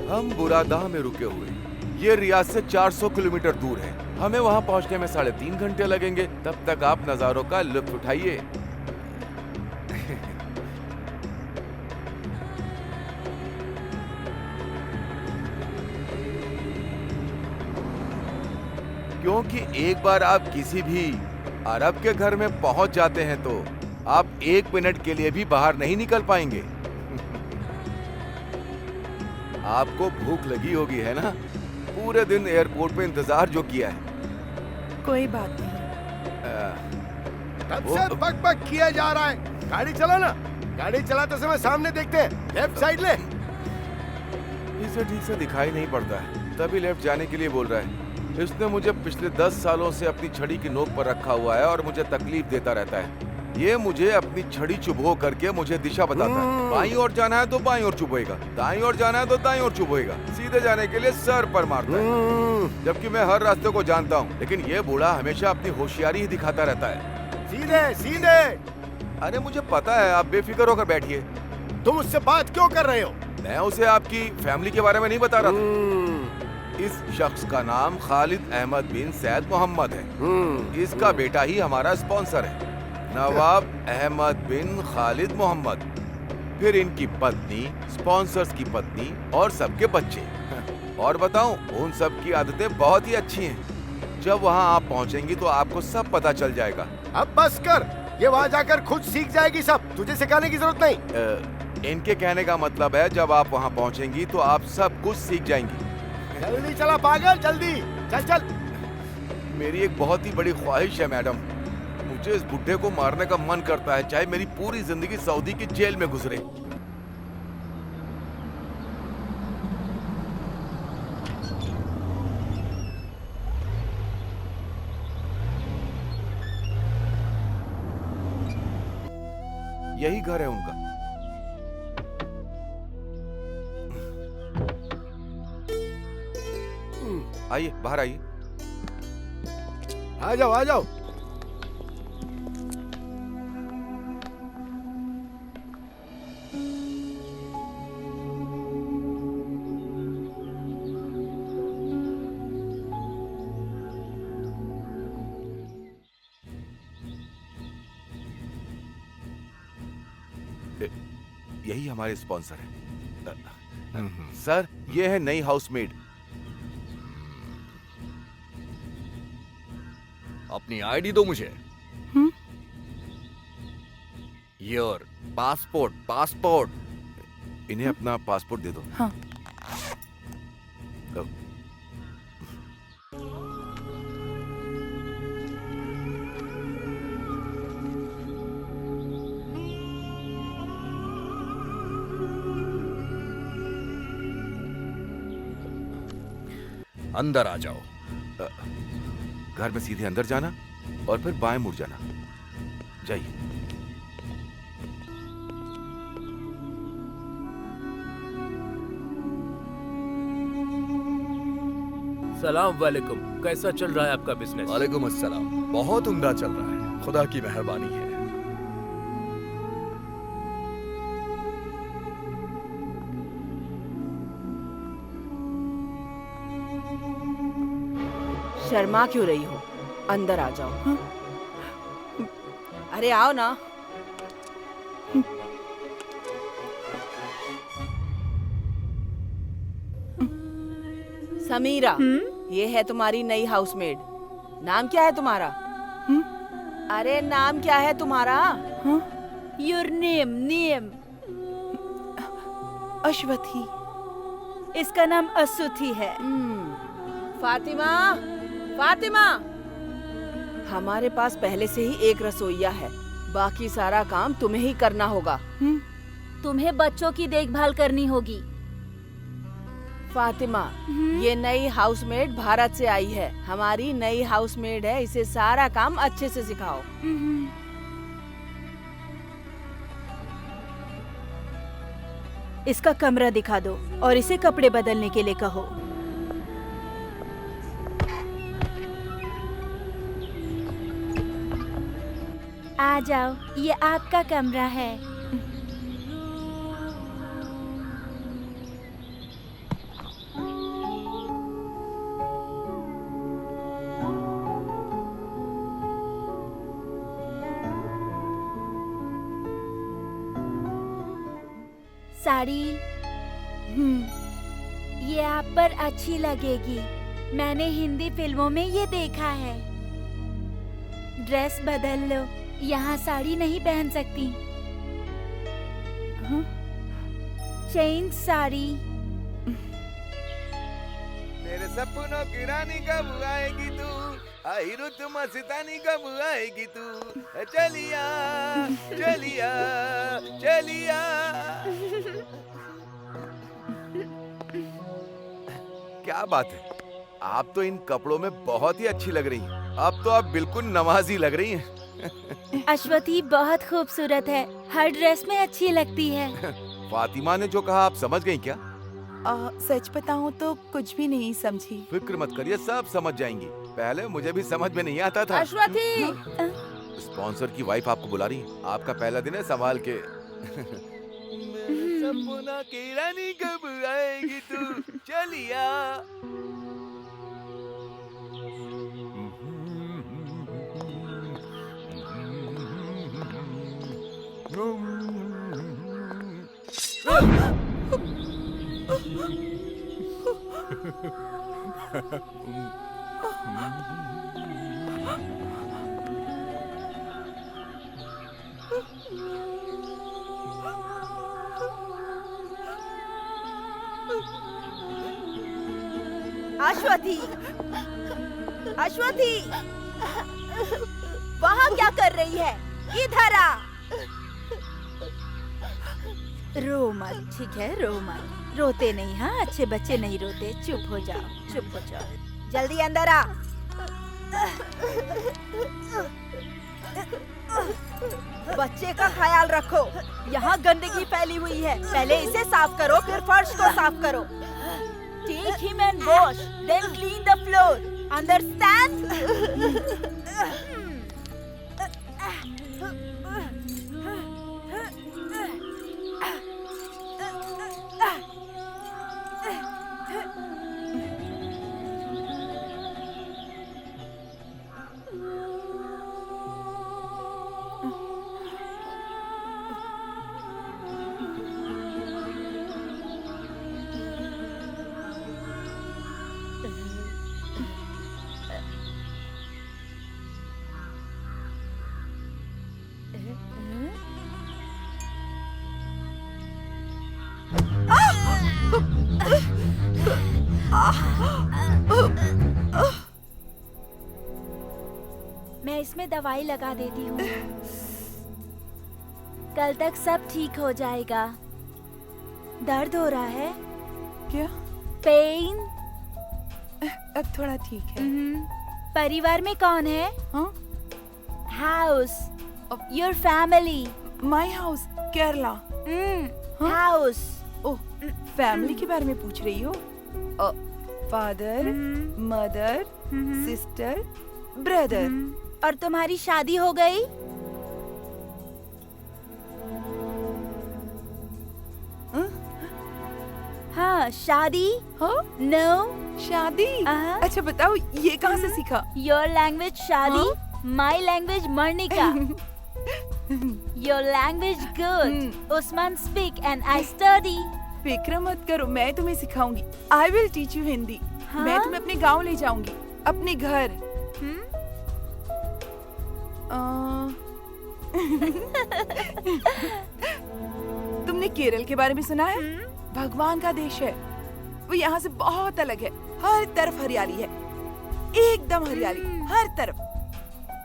हम बुरादा में रुके हुए हैं। ये रियाद से 400 किलोमीटर दूर है। हमें वहाँ पहुँचने में 3.5 घंटे लगेंगे। तब तक आप नज़ारों का लुत्फ उठाइए। क्योंकि एक बार आप किसी भी अरब के घर में पहुंच जाते हैं तो आप 1 मिनट के लिए भी बाहर नहीं निकल पाएंगे। आपको भूख लगी होगी, है ना? पूरे दिन एयरपोर्ट पे इंतजार जो किया है। कोई बात नहीं। कब से बक किया जा रहा है? गाड़ी चला ना। गाड़ी चलाते समय सामने देखते हैं, लेफ्ट साइड ले। इसे ठीक से दिखाई नहीं पड़ता है, तभी लेफ्ट जाने के लिए बोल रहा है। इसने मुझे पिछले 10 सालों से अपनी छड़ी की नोक पर रखा हुआ है और मुझे तकलीफ देता रहता है। ये मुझे अपनी छड़ी चुभो करके मुझे दिशा बताता है। बाईं ओर जाना है तो बाईं ओर चुभोएगा, दाईं ओर जाना है तो दाईं ओर चुभोएगा। सीधे जाने के लिए सर पर मारता है, जबकि मैं हर रास्ते को जानता हूँ। लेकिन ये बूढ़ा हमेशा अपनी होशियारी ही दिखाता रहता है। सीधे सीधे। अरे मुझे पता है, आप बेफिक्र होकर बैठिए। तुम उससे बात क्यों कर रहे हो? मैं उसे आपकी फैमिली के बारे में नहीं बता रहा था। इस शख्स का नाम खालिद अहमद बिन सैद मोहम्मद है। इसका बेटा ही हमारा स्पॉन्सर है, नवाब अहमद बिन खालिद मोहम्मद। फिर इनकी पत्नी, स्पॉन्सर्स की पत्नी और सबके बच्चे। और बताऊं, उन सब की आदतें बहुत ही अच्छी हैं। जब वहां आप पहुंचेंगी तो आपको सब पता चल जाएगा। अब बस कर, ये वहाँ जाकर खुद सीख जाएगी सब, तुझे सिखाने की जरूरत नहीं। इनके कहने का मतलब है जब आप वहां पहुंचेंगी तो आप सब कुछ सीख जाएंगी। जल्दी चला पागल, जल्दी चल चल। मेरी एक बहुत ही बड़ी ख्वाहिश है मैडम, मुझे इस बुड्ढे को मारने का मन करता है, चाहे मेरी पूरी जिंदगी सऊदी की जेल में गुजरे। यही घर है उनका। आइए, बाहर आइए। आ जाओ आ जाओ। यही हमारे स्पॉन्सर है। सर, ये है नई हाउसमेड। अपनी आईडी दो मुझे। Your passport. इन्हें अपना पासपोर्ट दे दो। हाँ। अंदर आ जाओ। घर में सीधे अंदर जाना और फिर बाएं मुड़ जाना। जाइए। सलाम वालेकुम। कैसा चल रहा है आपका बिजनेस? वालेकुम अस्सलाम। बहुत उम्दा चल रहा है, खुदा की मेहरबानी है। शर्मा क्यों रही हो? अंदर आ जाओ। अरे आओ ना। समीरा, ये है तुम्हारी नई हाउसमेड। नाम क्या है तुम्हारा? अरे नाम क्या है तुम्हारा? Your name. अश्वथी। इसका नाम असुथी है। फातिमा, फातिमा। हमारे पास पहले से ही एक रसोइया है, बाकी सारा काम तुम्हें ही करना होगा। तुम्हें बच्चों की देखभाल करनी होगी। फातिमा, ये नई हाउसमेड भारत से आई है। हमारी नई हाउसमेड है, इसे सारा काम अच्छे से सिखाओ। इसका कमरा दिखा दो और इसे कपड़े बदलने के लिए कहो। आ जाओ, ये आपका कमरा है। साड़ी ये आप पर अच्छी लगेगी। मैंने हिंदी फिल्मों में ये देखा है। ड्रेस बदल लो, यहाँ साड़ी नहीं पहन सकती। चेंज साड़ी। मेरे सपनों की रानी कब आएगी तू, आई रुत मस्तानी कब आएगी तू, चलिया चलिया चलिया। क्या बात है, आप तो इन कपड़ों में बहुत ही अच्छी लग रही हैं। अब तो आप बिल्कुल नमाजी लग रही हैं। अश्वथी बहुत खूबसूरत है, हर ड्रेस में अच्छी लगती है। फातिमा ने जो कहा आप समझ गई क्या? सच बताऊं तो कुछ भी नहीं समझी। फिक्र मत करिए, सब समझ जाएंगी। पहले मुझे भी समझ में नहीं आता था। अश्वथी, स्पॉन्सर की वाइफ आपको बुला रही है। आपका पहला दिन है, संभाल के। सपना की रानी कब आएगी तू, चलिया। अश्वथी, अश्वथी, वहाँ क्या कर रही है? इधर आ। रो मत, ठीक है, रो मत। रोते नहीं, हाँ, अच्छे बच्चे नहीं रोते। चुप हो जाओ, चुप हो जाओ। जल्दी अंदर आ। बच्चे का ख्याल रखो, यहाँ गंदगी फैली हुई है। पहले इसे साफ करो, फिर फर्श को साफ करो। Take him and wash, then clean the floor. Understand? मैं इसमें दवाई लगा देती हूँ। कल तक सब ठीक हो जाएगा। दर्द हो रहा है? क्या? पेन? अब थोड़ा ठीक है। परिवार में कौन है? हाँ? House, your family. My house, Kerala. हाँ? हाउस। ओह, फैमिली के बारे में पूछ रही हो? Father, mother, sister, brother. और तुम्हारी शादी हो गई? हाँ, शादी? हाँ? नो। शादी? अच्छा बताओ, ये कहाँ से सीखा? योर लैंग्वेज शादी, माई लैंग्वेज मर्निका। Your language good. Usman speak and I study. फिक्र मत करो, मैं तुम्हें सिखाऊंगी। I will teach you Hindi. मैं तुम्हें अपने गांव ले जाऊंगी, अपने घर। तुमने केरल के बारे में सुना है? भगवान का देश है। वो यहाँ से बहुत अलग है। हर तरफ हरियाली है, एकदम हरियाली, हर तरफ।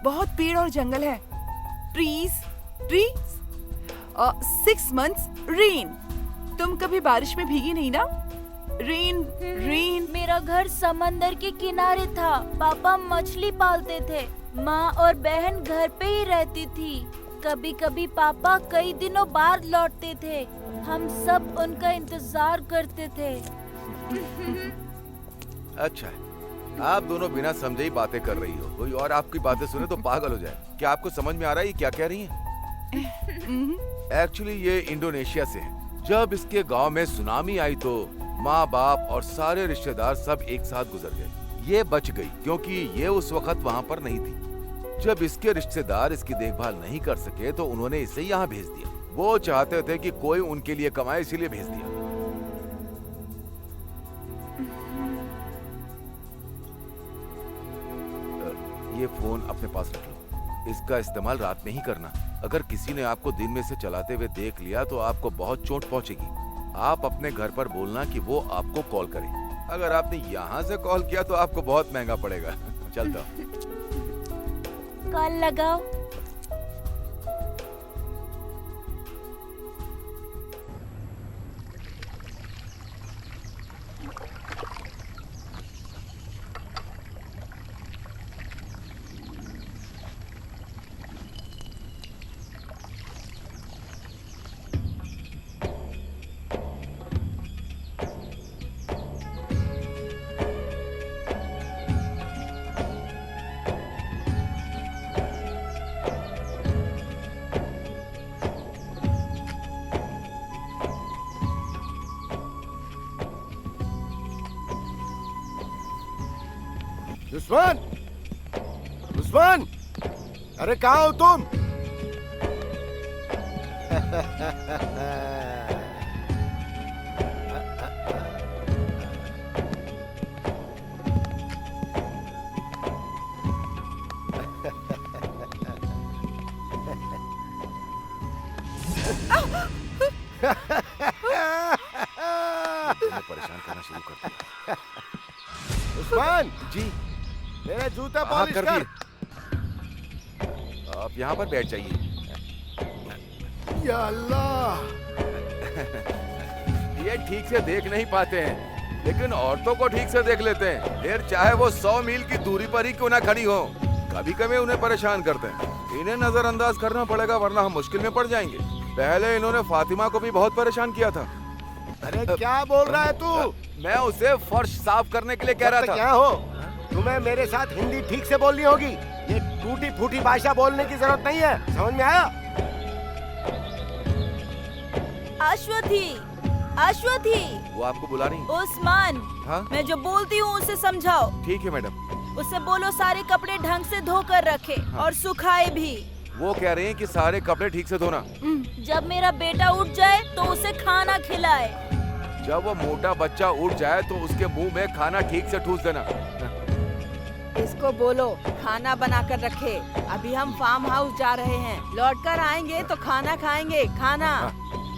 बहुत पेड़ और जंगल है। Trees, trees. 6 months rain. तुम कभी बारिश में भीगी नहीं ना? Rain, rain. मेरा घर समंदर के किनारे था। पापा मछली पालते थे। माँ और बहन घर पे ही रहती थी। कभी कभी पापा कई दिनों बाद लौटते थे। हम सब उनका इंतजार करते थे। अच्छा है, आप दोनों बिना समझे ही बातें कर रही हो। कोई और आपकी बातें सुने तो पागल हो जाए। क्या आपको समझ में आ रहा है ये क्या कह रही हैं? एक्चुअली ये इंडोनेशिया से है। जब इसके गांव में सुनामी आई तो माँ बाप और सारे रिश्तेदार सब एक साथ गुजर गए। ये बच गई क्योंकि ये उस वक्त वहाँ पर नहीं थी। जब इसके रिश्तेदार इसकी देखभाल नहीं कर सके तो उन्होंने इसे यहाँ भेज दिया। वो चाहते थे कि कोई उनके लिए कमाए, इसीलिए भेज दिया। ये फोन अपने पास रख लो। इसका इस्तेमाल रात में ही करना। अगर किसी ने आपको दिन में से चलाते हुए देख लिया तो आपको बहुत चोट पहुंचेगी। आप अपने घर पर बोलना कि वो आपको कॉल करे। अगर आपने यहाँ से कॉल किया तो आपको बहुत महंगा पड़ेगा। चलता हूँ। कॉल लगाओ। उस्मान, उस्मान, अरे कहाँ हो तुम? परेशान करना शुरू कर दिया। उस्मान, जी मेरे जूता हाँ, पॉलिश कर कर। दिए। आप यहाँ पर बैठ जाइए। या अल्लाह, ये ठीक से देख नहीं पाते हैं, लेकिन औरतों को ठीक से देख लेते हैं। फिर चाहे वो 100 मील की दूरी पर ही क्यों ना खड़ी हो, कभी कभी उन्हें परेशान करते हैं। इन्हें नजरअंदाज करना पड़ेगा वरना हम मुश्किल में पड़ जाएंगे। पहले इन्होंने फातिमा को भी बहुत परेशान किया था। अरे क्या बोल रहा है तू? मैं उसे फर्श साफ करने के लिए कह रहा था। क्या हो? तुम्हें मेरे साथ हिंदी ठीक से बोलनी होगी। ये टूटी फूटी भाषा बोलने की जरूरत नहीं है। समझ में आया? अश्वथी, अश्वथी, वो आपको बुला रही हैं? उस्मान, हाँ? मैं जो बोलती हूँ उसे समझाओ। ठीक है मैडम। उसे बोलो सारे कपड़े ढंग से धो कर रखे और सुखाए भी। वो कह रहे हैं कि सारे कपड़े ठीक से धोना। जब मेरा बेटा उठ जाए तो उसे खाना खिलाए। जब वो मोटा बच्चा उठ जाए तो उसके मुंह में खाना ठीक से ठूस देना। इसको बोलो खाना बना कर रखे। अभी हम फार्म हाउस जा रहे हैं, लौट कर आएंगे तो खाना खाएंगे। खाना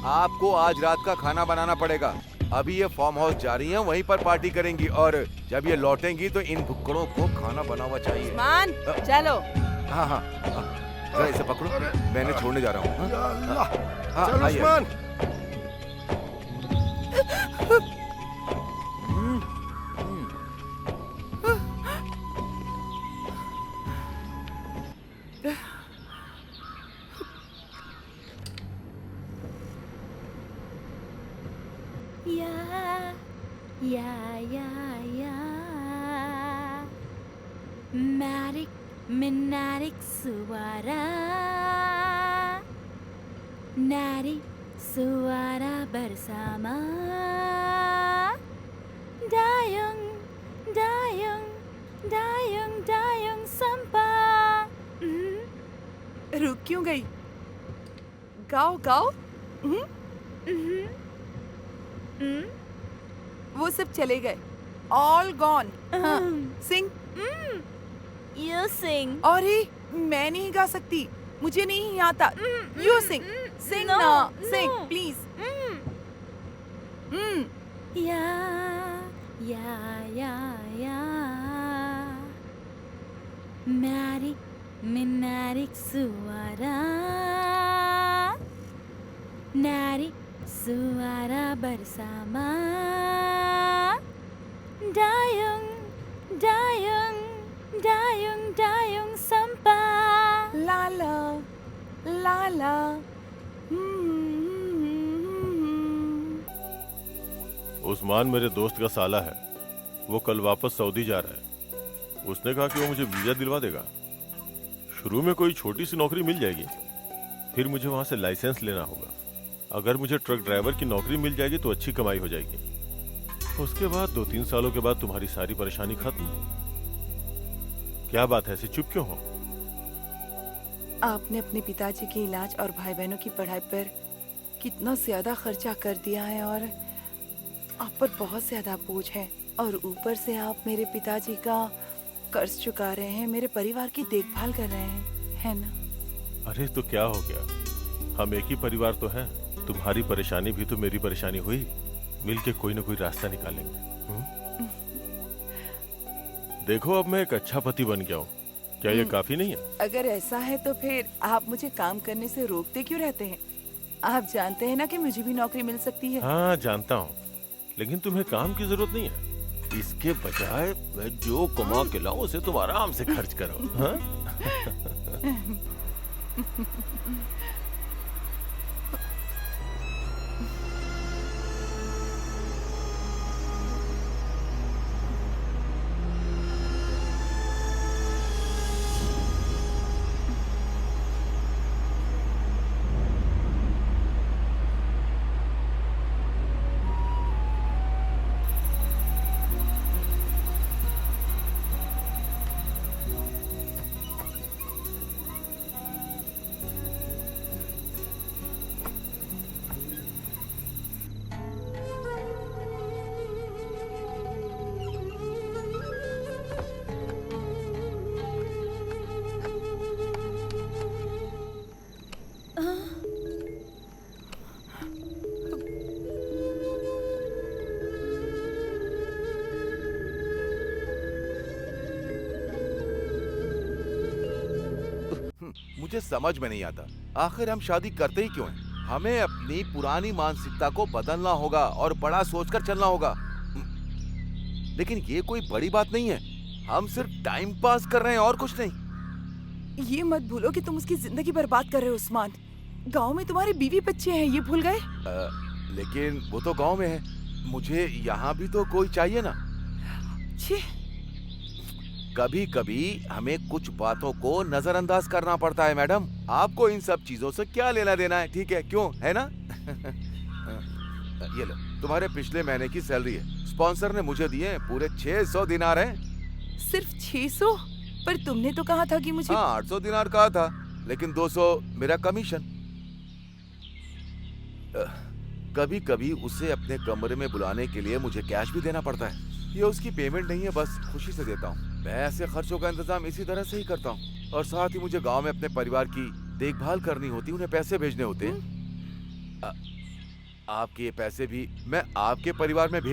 आपको आज रात का खाना बनाना पड़ेगा। अभी ये फार्म हाउस जा रही हैं, वहीं पर पार्टी करेंगी और जब ये लौटेंगी तो इन भुक्कड़ों को खाना बना हुआ चाहिए। मान चलो। हाँ हाँ, जरा इसे पकड़ो, मैं इन्हें छोड़ने जा रहा हूँ। या अल्लाह, हाँ, चल आइए। उस्मान। या Matic, Minatic suara Nari suara bersama Dayung, dayung, dayung, dayung sampah रुक क्यों गई? गाओ गाओ। वो सब चले गए। All gone. Sing. You sing. और ही मैं नहीं गा सकती, मुझे नहीं आता। You sing. सिंग No, ना, no. Sing please. Ya, ya Matic, Minatic suara Nari suara bersama Dayung, dayung, dayung, dayung sampah लाला लाला। उस्मान मेरे दोस्त का साला है। वो कल वापस सऊदी जा रहा है। उसने कहा कि वो मुझे वीजा दिलवा देगा। शुरू में कोई छोटी सी नौकरी मिल जाएगी, फिर मुझे वहां से लाइसेंस लेना होगा। अगर मुझे ट्रक ड्राइवर की नौकरी मिल जाएगी तो अच्छी कमाई हो जाएगी। उसके बाद 2-3 सालों के बाद तुम्हारी सारी परेशानी खत्म। क्या बात है, ऐसे चुप क्यों हो? आपने अपने पिताजी के इलाज और भाई बहनों की पढ़ाई पर कितना ज्यादा खर्चा कर दिया है और आप पर बहुत ज्यादा बोझ है और ऊपर से आप मेरे पिताजी का कर्ज चुका रहे हैं, मेरे परिवार की देखभाल कर रहे हैं, है ना? अरे तो क्या हो गया, हम एक ही परिवार तो हैं। तुम्हारी परेशानी भी तो मेरी परेशानी हुई, मिलके कोई ना कोई रास्ता निकालेंगे। देखो अब मैं एक अच्छा पति बन गया हूँ, क्या ये काफी नहीं है? अगर ऐसा है तो फिर आप मुझे काम करने से रोकते क्यों रहते हैं? आप जानते हैं ना कि मुझे भी नौकरी मिल सकती है। हाँ जानता हूँ, लेकिन तुम्हें काम की जरूरत नहीं है। इसके बजाय मैं जो कमा के लाऊं उसे तुम आराम से खर्च करो। हाँ? मुझे समझ में नहीं आता, आखिर हम शादी करते ही क्यों हैं? हमें अपनी पुरानी मानसिकता को बदलना होगा और बड़ा सोचकर चलना होगा। लेकिन ये कोई बड़ी बात नहीं है, हम सिर्फ टाइम पास कर रहे हैं और कुछ नहीं। ये मत भूलो कि तुम उसकी जिंदगी बर्बाद कर रहे हो उस्मान। गांव में तुम्हारे बीवी बच्चे हैं, ये भूल गए? लेकिन वो तो गांव में है, मुझे यहाँ भी तो कोई चाहिए ना। छी, कभी कभी हमें कुछ बातों को नजरअंदाज करना पड़ता है मैडम। आपको इन सब चीजों से क्या लेना देना है, ठीक है, क्यों, है ना? ये लो, तुम्हारे पिछले महीने की सैलरी है, स्पॉन्सर ने मुझे दिए पूरे 600 दिनार हैं। सिर्फ 600? पर तुमने तो कहा था कि मुझे। हाँ 800 दिनार कहा था, लेकिन 200 मेरा कमीशन। कभी कभी उसे अपने कमरे में बुलाने के लिए मुझे कैश भी देना पड़ता है। ये उसकी पेमेंट नहीं है, बस खुशी से देता हूँ। मैं ऐसे खर्चों का इंतजाम इसी तरह से ही करता हूँ। और साथ ही मुझे गांव में अपने परिवार की देखभाल करनी होती, उन्हें पैसे भेजने होते हैं। आपके ये पैसे भी मैं आपके परिवार में भेज